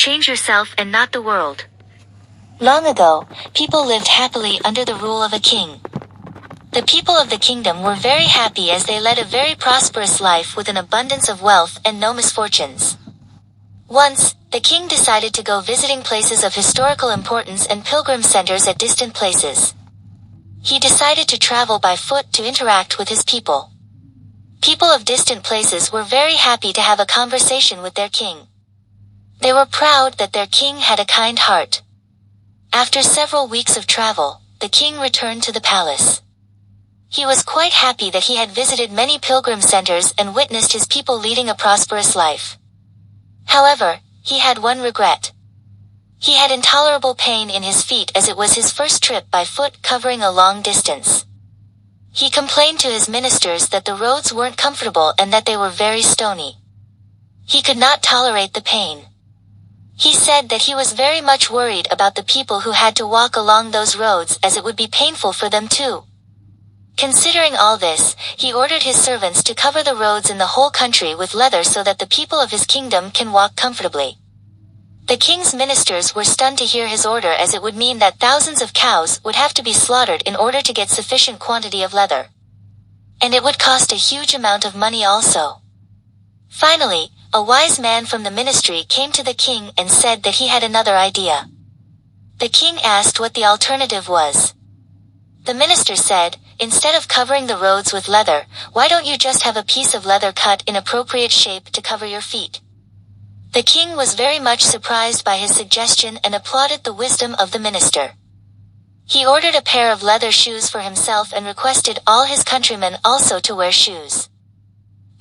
change yourself and not the world. Long ago, people lived happily under the rule of a king. The people of the kingdom were very happy as they led a very prosperous life with an abundance of wealth and no misfortunes. Once, the king decided to go visiting places of historical importance and pilgrim centers at distant places. He decided to travel by foot to interact with his people. People of distant places were very happy to have a conversation with their king. They were proud that their king had a kind heart. After several weeks of travel, the king returned to the palace. He was quite happy that he had visited many pilgrim centers and witnessed his people leading a prosperous life. However, he had one regret. He had intolerable pain in his feet as it was his first trip by foot covering a long distance. He complained to his ministers that the roads weren't comfortable and that they were very stony. He could not tolerate the pain. He said that he was very much worried about the people who had to walk along those roads as it would be painful for them too. Considering all this, he ordered his servants to cover the roads in the whole country with leather so that the people of his kingdom can walk comfortably. The king's ministers were stunned to hear his order as it would mean that thousands of cows would have to be slaughtered in order to get sufficient quantity of leather. And it would cost a huge amount of money also. Finally, a wise man from the ministry came to the king and said that he had another idea. The king asked what the alternative was. The minister said, "Instead of covering the roads with leather, why don't you just have a piece of leather cut in appropriate shape to cover your feet?" The king was very much surprised by his suggestion and applauded the wisdom of the minister. He ordered a pair of leather shoes for himself and requested all his countrymen also to wear shoes.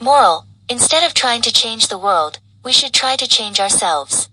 Moral: instead of trying to change the world, we should try to change ourselves.